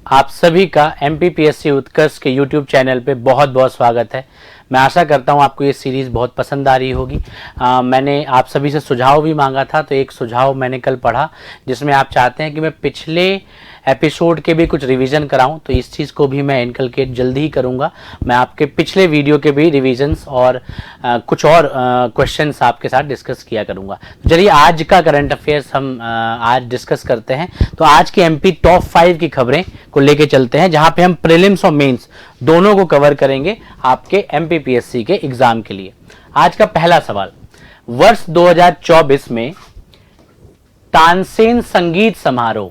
आप सभी का एमपीपीएससी उत्कर्ष के यूट्यूब चैनल पे बहुत बहुत स्वागत है। मैं आशा करता हूँ आपको ये सीरीज़ बहुत पसंद आ रही होगी। मैंने आप सभी से सुझाव भी मांगा था, तो एक सुझाव मैंने कल पढ़ा जिसमें आप चाहते हैं कि मैं पिछले एपिसोड के भी कुछ रिवीजन कराऊं, तो इस चीज़ को भी मैं इनकलकेट जल्दी ही करूंगा। मैं आपके पिछले वीडियो के भी रिवीजन्स और कुछ और क्वेश्चंस आपके साथ डिस्कस किया करूंगा। तो चलिए आज का करंट अफेयर्स हम आज डिस्कस करते हैं। तो आज की एमपी टॉप 5 की खबरें को लेके चलते हैं, जहां पे हम प्रीलिम्स और मेंस दोनों को कवर करेंगे आपके एमपीपीएससी के एग्जाम के लिए। आज का पहला सवाल, वर्ष 2024 में तानसेन संगीत समारोह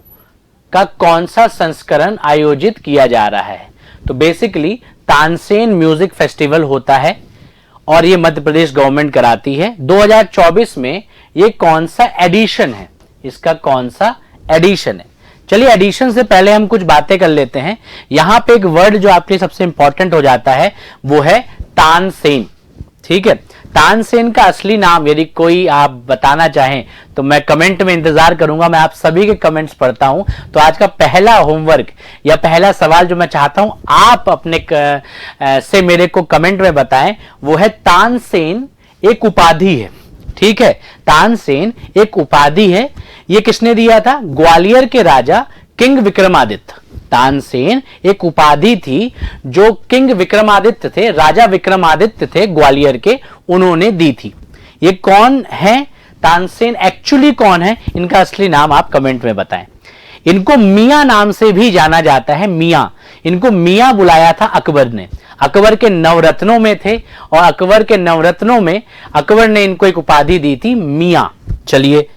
का कौन सा संस्करण आयोजित किया जा रहा है? तो बेसिकली तानसेन म्यूजिक फेस्टिवल होता है और ये मध्य प्रदेश गवर्नमेंट कराती है। 2024 में ये कौन सा एडिशन है, इसका कौन सा एडिशन है? चलिए एडिशन से पहले हम कुछ बातें कर लेते हैं। यहां पे एक वर्ड जो आपके लिए सबसे इंपॉर्टेंट हो जाता है वो है तानसेन। ठीक है, तानसेन का असली नाम यदि कोई आप बताना चाहें तो मैं कमेंट में इंतजार करूंगा। मैं आप सभी के कमेंट्स पढ़ता हूं। तो आज का पहला होमवर्क या पहला सवाल जो मैं चाहता हूं आप अपने से मेरे को कमेंट में बताएं, वो है तानसेन एक उपाधि है। ठीक है, तानसेन एक उपाधि है। ये किसने दिया था? ग्वालियर के राजा किंग विक्रमादित्य। तानसेन एक उपाधि थी जो किंग विक्रमादित्य थे, राजा विक्रमादित्य थे ग्वालियर के, उन्होंने दी थी। ये कौन है तानसेन, एक्चुअली कौन है? इनका असली नाम आप कमेंट में बताएं। इनको मियां नाम से भी जाना जाता है। मियां, इनको मियां बुलाया था अकबर ने। अकबर के नवरत्नों में थे और अकबर के नवरत्नों में अकबर ने इनको एक उपाधि दी थी, मियां। चलिए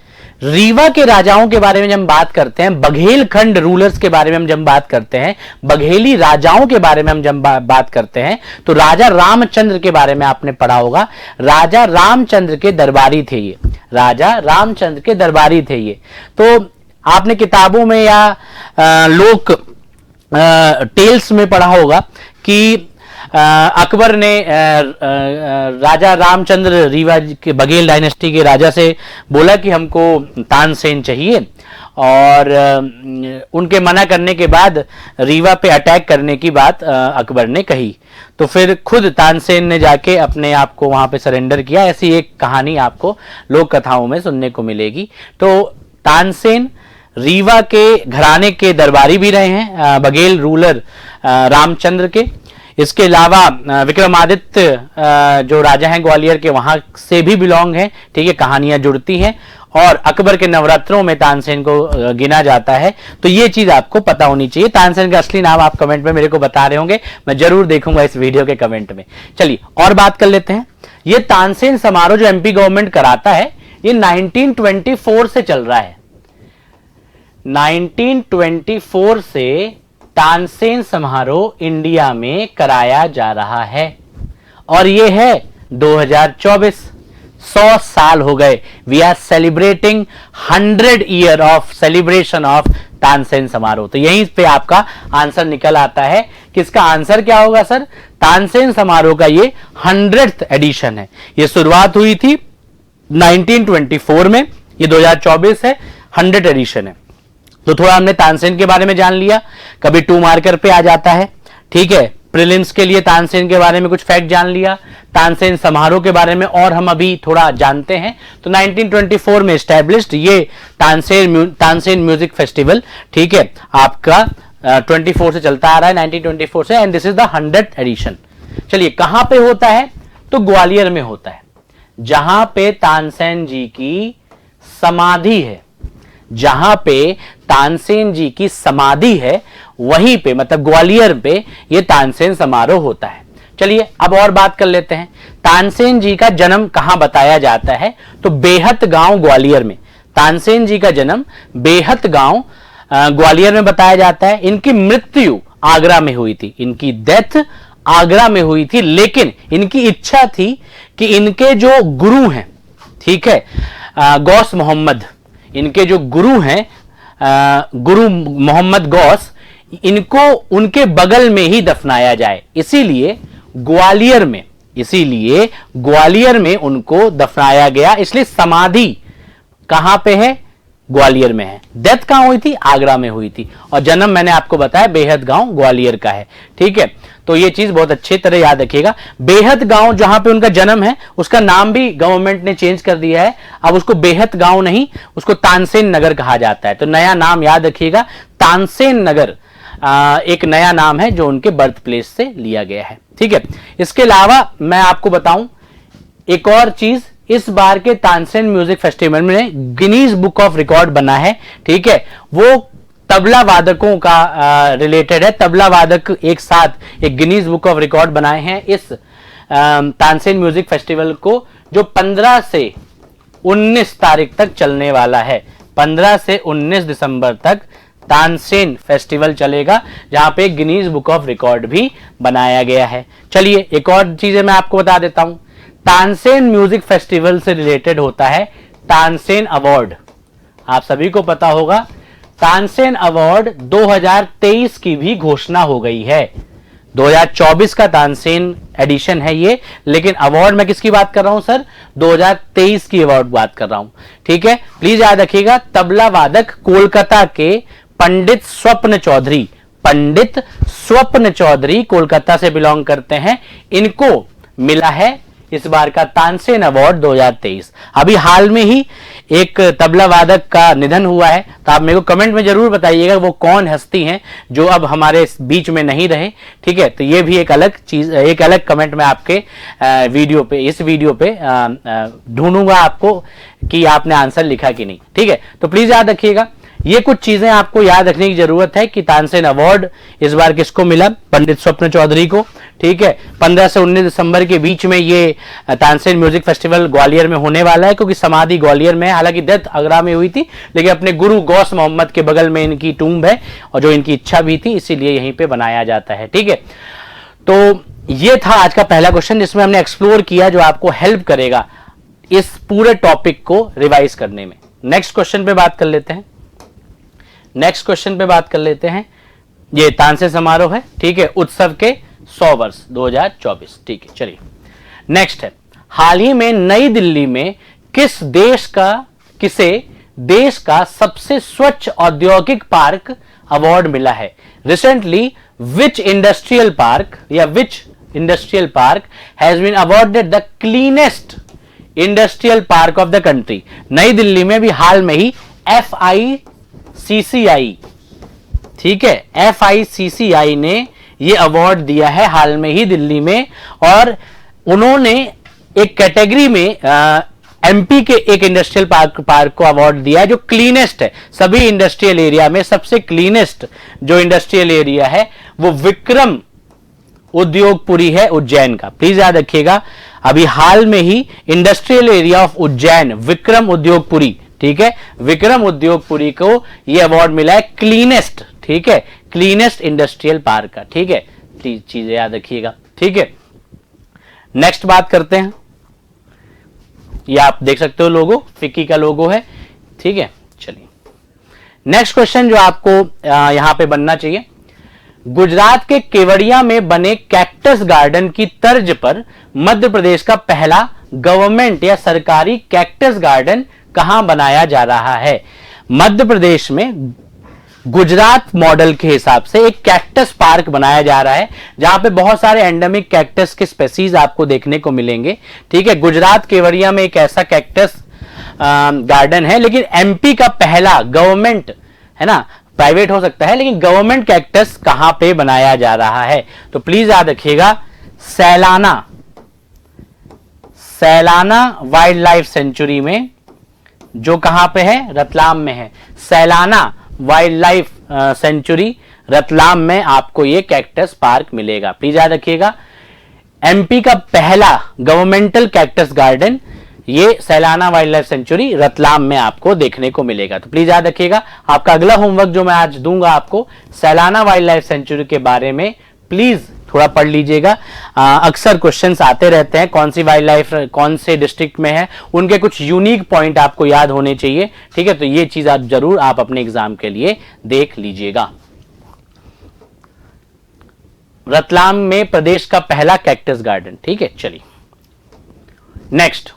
रीवा के राजाओं के बारे में जब हम बात करते हैं, बघेलखंड रूलर्स के बारे में हम जब बात करते हैं, बघेली राजाओं के बारे में हम जब बात करते हैं, तो राजा रामचंद्र के बारे में आपने पढ़ा होगा। राजा रामचंद्र के दरबारी थे ये, राजा रामचंद्र के दरबारी थे ये। तो आपने किताबों में या लोक टेल्स में पढ़ा होगा कि अकबर ने राजा रामचंद्र रीवा के बघेल डायनेस्टी के राजा से बोला कि हमको तानसेन चाहिए, और उनके मना करने के बाद रीवा पे अटैक करने की बात अकबर ने कही। तो फिर खुद तानसेन ने जाके अपने आप को वहां पे सरेंडर किया। ऐसी एक कहानी आपको लोक कथाओं में सुनने को मिलेगी। तो तानसेन रीवा के घराने के दरबारी भी रहे हैं, बघेल रूलर रामचंद्र के। इसके अलावा विक्रमादित्य जो राजा हैं ग्वालियर के, वहां से भी बिलोंग है। ठीक है, कहानियां जुड़ती हैं और अकबर के नवरात्रों में तानसेन को गिना जाता है। तो ये चीज आपको पता होनी चाहिए। तानसेन का असली नाम आप कमेंट में मेरे को बता रहे होंगे, मैं जरूर देखूंगा इस वीडियो के कमेंट में। चलिए और बात कर लेते हैं। ये तानसेन समारोह जो एमपी गवर्नमेंट कराता है, ये 1924 से चल रहा है। 1924 से तानसेन समारोह इंडिया में कराया जा रहा है और ये है 2024। 100 साल हो गए। We are celebrating 100 year of celebration of Tansen Samaroh. तो यहीं पे आपका आंसर निकल आता है कि इसका आंसर क्या होगा सर? तानसेन समारोह का ये 100th एडिशन है। ये शुरुआत हुई थी 1924 में, ये 2024 है, 100th एडिशन है। तो थोड़ा हमने तानसेन के बारे में जान लिया। कभी 2 मार्कर पे आ जाता है। ठीक है, प्रीलिम्स के लिए तानसेन के बारे में कुछ फैक्ट जान लिया। तानसेन समारोह के बारे में और हम अभी थोड़ा जानते हैं। तो 1924 में एस्टैब्लिश्ड ये तानसेन म्यूजिक फेस्टिवल, ठीक है, आपका 24 से चलता आ रहा है, 1924 से, and this is the 100th edition. चलिए कहां पे होता है? तो ग्वालियर में होता है, जहां पे तानसेन जी की समाधि है। जहां पे तानसेन जी की समाधि है वहीं पे, मतलब ग्वालियर पे ये तानसेन समारोह होता है। चलिए अब और बात कर लेते हैं। तानसेन जी का जन्म कहां बताया जाता है? तो बेहत गांव ग्वालियर में। तानसेन जी का जन्म बेहत गांव ग्वालियर में बताया जाता है। इनकी मृत्यु आगरा में हुई थी, इनकी डेथ आगरा में हुई थी, लेकिन इनकी इच्छा थी कि इनके जो गुरु हैं, ठीक है, गौस मोहम्मद, इनके जो गुरु हैं गुरु मोहम्मद गौस, इनको उनके बगल में ही दफनाया जाए, इसीलिए ग्वालियर में उनको दफनाया गया। इसलिए समाधि कहां पे है? ग्वालियर में है। डेथ कहां हुई थी? आगरा में हुई थी। और जन्म मैंने आपको बताया बेहद गांव ग्वालियर का है। ठीक है, तो ये चीज बहुत अच्छी तरह याद रखिएगा। बेहद गांव जहां पे उनका जन्म है उसका नाम भी गवर्नमेंट ने चेंज कर दिया है। अब उसको बेहद गांव नहीं, उसको तानसेन नगर कहा जाता है। तो नया नाम याद रखिएगा, तानसेन नगर एक नया नाम है जो उनके बर्थ प्लेस से लिया गया है। ठीक है, इसके अलावा मैं आपको बताऊं एक और चीज, इस बार के तानसेन म्यूजिक फेस्टिवल में गिनीज बुक ऑफ रिकॉर्ड बना है। ठीक है, वो तबला वादकों का रिलेटेड है। तबला वादक एक साथ एक गिनीज बुक ऑफ रिकॉर्ड बनाए हैं इस तानसेन म्यूजिक फेस्टिवल को, जो 15 से 19 तारीख तक चलने वाला है। 15 से 19 दिसंबर तक तानसेन फेस्टिवल चलेगा, जहां पे गिनीज बुक ऑफ रिकॉर्ड भी बनाया गया है। चलिए एक और चीजें मैं आपको बता देता हूं। तानसेन म्यूजिक फेस्टिवल से रिलेटेड होता है तानसेन अवार्ड। आप सभी को पता होगा तानसेन अवार्ड 2023 की भी घोषणा हो गई है। 2024 का तानसेन एडिशन है ये, लेकिन अवार्ड मैं किसकी बात कर रहा हूं सर? 2023 की अवार्ड बात कर रहा हूं। ठीक है, प्लीज याद रखिएगा। तबला वादक कोलकाता के पंडित स्वप्न चौधरी, पंडित स्वप्न चौधरी कोलकाता से बिलोंग करते हैं, इनको मिला है इस बार का तानसेन अवार्ड 2023। अभी हाल में ही एक तबला वादक का निधन हुआ है, तो आप मेरे को कमेंट में जरूर बताइएगा वो कौन हस्ती हैं जो अब हमारे बीच में नहीं रहे। ठीक है, तो ये भी एक अलग चीज, एक अलग कमेंट में आपके वीडियो पे, इस वीडियो पे ढूंढूंगा आपको कि आपने आंसर लिखा कि नहीं। ठीक है, तो प्लीज याद रखिएगा, ये कुछ चीजें आपको याद रखने की जरूरत है कि तानसेन अवार्ड इस बार किसको मिला? पंडित स्वप्न चौधरी को। ठीक है, 15 से 19 दिसंबर के बीच में ये तानसेन म्यूजिक फेस्टिवल ग्वालियर में होने वाला है, क्योंकि समाधि ग्वालियर में है। हालांकि डेथ आगरा में हुई थी, लेकिन अपने गुरु गौस मोहम्मद के बगल में इनकी टूम्ब है और जो इनकी इच्छा भी थी, इसीलिए यहीं पे बनाया जाता है। ठीक है, तो ये था आज का पहला क्वेश्चन जिसमें हमने एक्सप्लोर किया, जो आपको हेल्प करेगा इस पूरे टॉपिक को रिवाइज करने में। नेक्स्ट क्वेश्चन पे बात कर लेते हैं। नेक्स्ट क्वेश्चन पे बात कर लेते हैं। ये तानसेन समारोह है। ठीक है, उत्सव के 100 वर्ष 2024। ठीक है, चलिए नेक्स्ट है। हाल ही में नई दिल्ली में किसे देश का सबसे स्वच्छ औद्योगिक पार्क अवार्ड मिला है? Recently which industrial park has been awarded the cleanest industrial park of the country? New Delhi में भी हाल में ही FICCI, ठीक है, FICCI ने ये अवार्ड दिया है हाल में ही दिल्ली में, और उन्होंने एक कैटेगरी में MP के एक इंडस्ट्रियल पार्क को अवार्ड दिया है जो क्लीनेस्ट है। सभी इंडस्ट्रियल एरिया में सबसे क्लीनेस्ट जो इंडस्ट्रियल एरिया है वो विक्रम उद्योगपुरी है उज्जैन का। प्लीज याद रखिएगा, अभी हाल में ही industrial area of Ujjain Vikram Udyogpuri, ठीक है, विक्रम उद्योगपुरी को यह अवार्ड मिला है क्लीनेस्ट, ठीक है, क्लीनेस्ट इंडस्ट्रियल पार्क का। ठीक है, प्लीज चीजें याद रखिएगा। ठीक है, नेक्स्ट बात करते हैं। ये आप देख सकते हो लोगो, फिक्की का लोगो है। ठीक है, चलिए नेक्स्ट क्वेश्चन जो आपको यहां पे बनना चाहिए, गुजरात के केवड़िया में बने कैक्टस गार्डन की तर्ज पर मध्य प्रदेश का पहला गवर्नमेंट या सरकारी कैक्टस गार्डन कहां बनाया जा रहा है? मध्य प्रदेश में गुजरात मॉडल के हिसाब से एक कैक्टस पार्क बनाया जा रहा है, जहां पे बहुत सारे एंडेमिक कैक्टस के स्पेसीज आपको देखने को मिलेंगे। ठीक है, गुजरात केवड़िया में एक ऐसा कैक्टस गार्डन है, लेकिन MP का पहला गवर्नमेंट, है ना, प्राइवेट हो सकता है लेकिन गवर्नमेंट कैक्टस कहां पे बनाया जा रहा है? तो प्लीज याद रखिएगा, सैलाना वाइल्ड लाइफ सेंचुरी में, जो कहां पे है? रतलाम में है। Sailana wild life sanctuary Ratlam में आपको ये कैक्टस पार्क मिलेगा। प्लीज याद रखिएगा, MP का पहला गवर्नमेंटल कैक्टस गार्डन ये Sailana wild life sanctuary Ratlam में आपको देखने को मिलेगा। तो प्लीज याद रखिएगा, आपका अगला होमवर्क जो मैं आज दूंगा आपको, सैलाना वाइल्ड लाइफ सेंचुरी के बारे में प्लीज थोड़ा पढ़ लीजिएगा। अक्सर क्वेश्चंस आते रहते हैं, कौन सी वाइल्ड लाइफ कौन से डिस्ट्रिक्ट में है, उनके कुछ यूनिक पॉइंट आपको याद होने चाहिए। ठीक है, तो ये चीज आप जरूर आप अपने एग्जाम के लिए देख लीजिएगा। रतलाम में प्रदेश का पहला कैक्टस गार्डन। ठीक है, चलिए नेक्स्ट।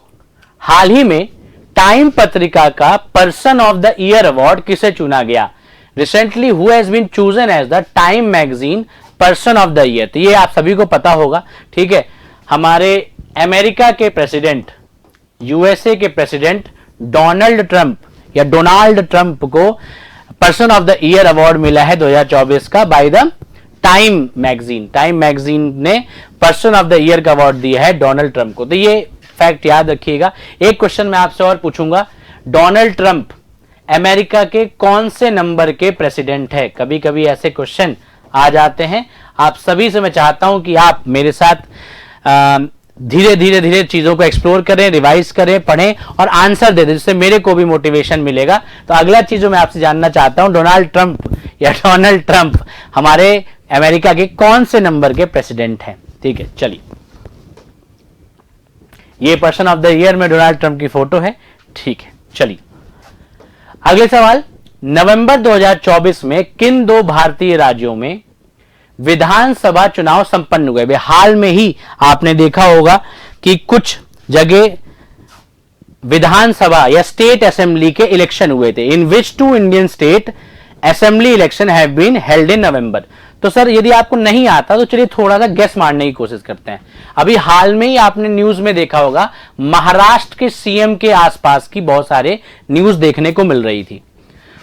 हाल ही में टाइम पत्रिका का person of the year award किसे चुना गया? Recently who has been chosen as the Time magazine person of the year? तो ये आप सभी को पता होगा, ठीक है। हमारे अमेरिका के प्रेसिडेंट, यूएसए के प्रेसिडेंट डोनाल्ड ट्रंप को person of the year award मिला है 2024 का by the Time magazine. Time magazine ने पर्सन ऑफ द ईयर का अवार्ड दिया है डोनाल्ड ट्रंप को। तो ये फैक्ट याद रखिएगा। एक क्वेश्चन मैं आपसे और पूछूंगा, डोनाल्ड ट्रंप अमेरिका के कौन से नंबर के प्रेसिडेंट है? कभी कभी ऐसे क्वेश्चन आ जाते हैं। आप सभी से मैं चाहता हूं कि आप मेरे साथ धीरे धीरे चीजों को एक्सप्लोर करें, रिवाइज करें, पढ़ें और आंसर दे दें, जिससे मेरे को भी मोटिवेशन मिलेगा। तो अगला चीज जो मैं आपसे जानना चाहता हूं, डोनाल्ड ट्रंप हमारे अमेरिका के कौन से नंबर के प्रेसिडेंट हैं? ठीक है, चलिए, ये पर्सन ऑफ द ईयर में डोनाल्ड ट्रंप की फोटो है। ठीक है, चलिए अगले सवाल, नवंबर 2024 में किन दो भारतीय राज्यों में विधानसभा चुनाव संपन्न हुए? हाल में ही आपने देखा होगा कि कुछ जगह विधानसभा या स्टेट असेंबली के इलेक्शन हुए थे। In which two Indian state assembly election have been held in November? तो सर यदि आपको नहीं आता तो चलिए थोड़ा सा गेस मारने की कोशिश करते हैं। अभी हाल में ही आपने न्यूज में देखा होगा, महाराष्ट्र के सीएम के आसपास की बहुत सारे न्यूज देखने को मिल रही थी।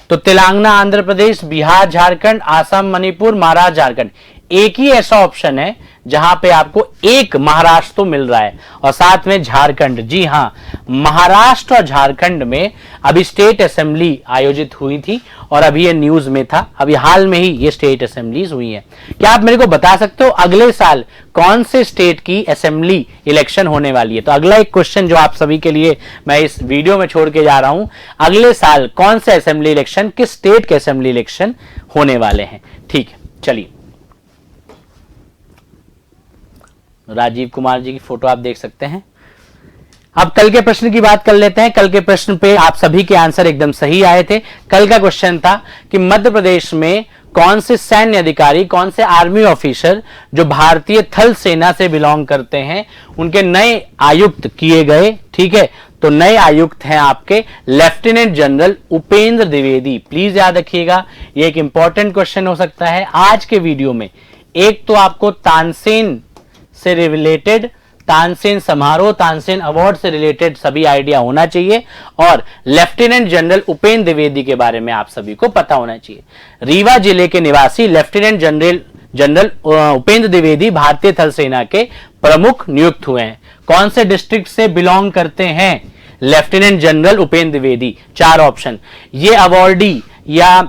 तो तेलंगाना, आंध्र प्रदेश, बिहार, झारखंड, आसाम, मणिपुर, महाराष्ट्र, झारखंड, एक ही ऐसा ऑप्शन है जहां पे आपको एक महाराष्ट्र तो मिल रहा है और साथ में झारखंड। जी हां, महाराष्ट्र और झारखंड में अभी स्टेट असेंबली आयोजित हुई थी और अभी ये न्यूज में था, अभी हाल में ही ये स्टेट असेंबलीज हुई है। क्या आप मेरे को बता सकते हो अगले साल कौन से स्टेट की असेंबली इलेक्शन होने वाली है? तो अगला एक क्वेश्चन जो आप सभी के लिए मैं इस वीडियो में छोड़ के जा रहा हूं, अगले साल कौन से असेंबली इलेक्शन, किस स्टेट के असेंबली इलेक्शन होने वाले हैं? ठीक है, चलिए, राजीव कुमार जी की फोटो आप देख सकते हैं। अब कल के प्रश्न की बात कर लेते हैं। कल के प्रश्न पे आप सभी के आंसर एकदम सही आए थे। कल का क्वेश्चन था कि मध्य प्रदेश में कौन से सैन्य अधिकारी, कौन से आर्मी ऑफिसर जो भारतीय थल सेना से बिलोंग करते हैं, उनके नए आयुक्त किए गए। ठीक है, तो नए आयुक्त हैं आपके lieutenant general Upendra Dwivedi. Please याद रखिएगा, ये एक इंपॉर्टेंट क्वेश्चन हो सकता है आज के वीडियो में। एक तो आपको तानसेन से रिलेटेड, तानसेन समारोह, तानसेन अवार्ड से रिलेटेड सभी आइडिया होना चाहिए और लेफ्टिनेंट जनरल उपेंद्र द्विवेदी के बारे में आप सभी को पता होना चाहिए। रीवा जिले के निवासी लेफ्टिनेंट जनरल उपेंद्र द्विवेदी भारतीय थल सेना के प्रमुख नियुक्त हुए हैं। कौन से डिस्ट्रिक्ट से बिलोंग करते हैं lieutenant general Upendra Dwivedi? 4 option. ये अवार्डी या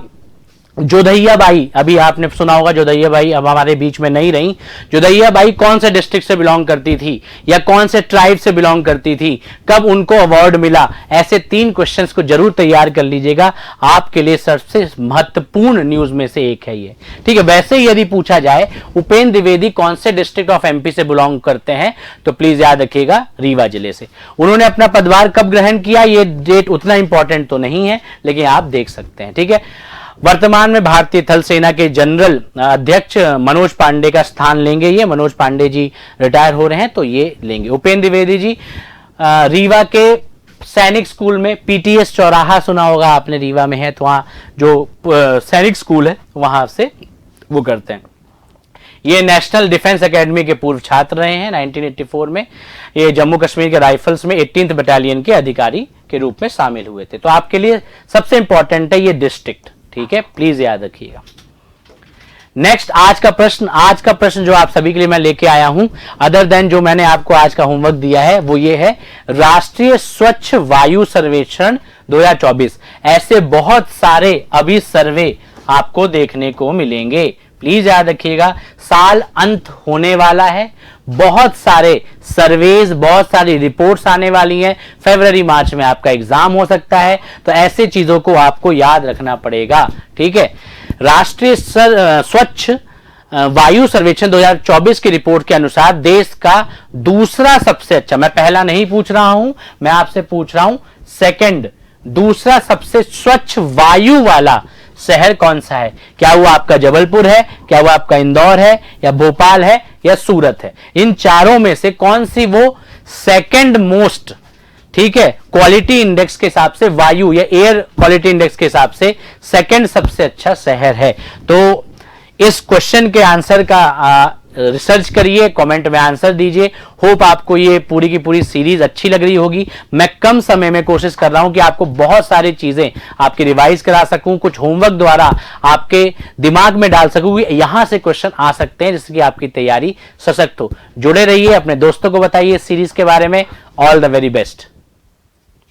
जोधैया बाई, अभी आपने सुना होगा जोधैया बाई अब हमारे बीच में नहीं रही। जोधैया बाई कौन से डिस्ट्रिक्ट से बिलोंग करती थी या कौन से ट्राइब से बिलोंग करती थी, कब उनको अवार्ड मिला? ऐसे 3 क्वेश्चंस को जरूर तैयार कर लीजिएगा, आपके लिए सबसे महत्वपूर्ण न्यूज में से एक है ये। ठीक है, वैसे ही यदि पूछा जाए उपेंद्र द्विवेदी कौन से डिस्ट्रिक्ट ऑफ एमपी से बिलोंग करते हैं, तो प्लीज याद रखिएगा रीवा जिले से। उन्होंने अपना पदभार कब ग्रहण किया, ये डेट उतना इंपॉर्टेंट तो नहीं है, लेकिन आप देख सकते हैं। ठीक है, वर्तमान में भारतीय थल सेना के जनरल अध्यक्ष मनोज पांडे का स्थान लेंगे। ये मनोज पांडे जी रिटायर हो रहे हैं तो ये लेंगे। उपेंद्र द्विवेदी जी रीवा के सैनिक स्कूल में, पीटीएस चौराहा सुना होगा आपने, रीवा में है तो वहां जो सैनिक स्कूल है वहां से वो करते हैं। ये नेशनल डिफेंस एकेडमी के पूर्व छात्र रहे हैं 1984 में। ये जम्मू कश्मीर के राइफल्स में 18th बटालियन के अधिकारी के रूप में शामिल हुए थे। तो आपके लिए सबसे इंपॉर्टेंट है ये डिस्ट्रिक्ट। ठीक है, प्लीज याद रखिएगा। नेक्स्ट आज का प्रश्न जो आप सभी के लिए मैं लेके आया हूं, अदर देन जो मैंने आपको आज का होमवर्क दिया है, वो ये है राष्ट्रीय स्वच्छ वायु सर्वेक्षण 2024। ऐसे बहुत सारे अभी सर्वे आपको देखने को मिलेंगे। प्लीज याद रखिएगा, साल अंत होने वाला है, बहुत सारे सर्वेज, बहुत सारी रिपोर्ट्स आने वाली हैं। फरवरी मार्च में आपका एग्जाम हो सकता है, तो ऐसे चीजों को आपको याद रखना पड़ेगा। ठीक है, राष्ट्रीय स्वच्छ वायु सर्वेक्षण 2024 की रिपोर्ट के अनुसार देश का दूसरा सबसे अच्छा, मैं पहला नहीं पूछ रहा हूं, मैं आपसे पूछ रहा हूं सेकंड, दूसरा सबसे स्वच्छ वायु वाला शहर कौन सा है? क्या वो आपका जबलपुर है, क्या वो आपका इंदौर है, या भोपाल है, या सूरत है? इन चारों में से कौन सी वो सेकंड मोस्ट ठीक है, क्वालिटी इंडेक्स के हिसाब से वायु या एयर क्वालिटी इंडेक्स के हिसाब से सेकंड सबसे अच्छा शहर है। तो इस क्वेश्चन के आंसर का रिसर्च करिए, कमेंट में आंसर दीजिए। होप आपको ये पूरी की पूरी सीरीज अच्छी लग रही होगी। मैं कम समय में कोशिश कर रहा हूं कि आपको बहुत सारी चीजें आपकी रिवाइज करा सकूं, कुछ होमवर्क द्वारा आपके दिमाग में डाल सकूं कि यहां से क्वेश्चन आ सकते हैं, जिससे कि आपकी तैयारी सशक्त हो। जुड़े रहिए, अपने दोस्तों को बताइए इस सीरीज के बारे में। All the very best.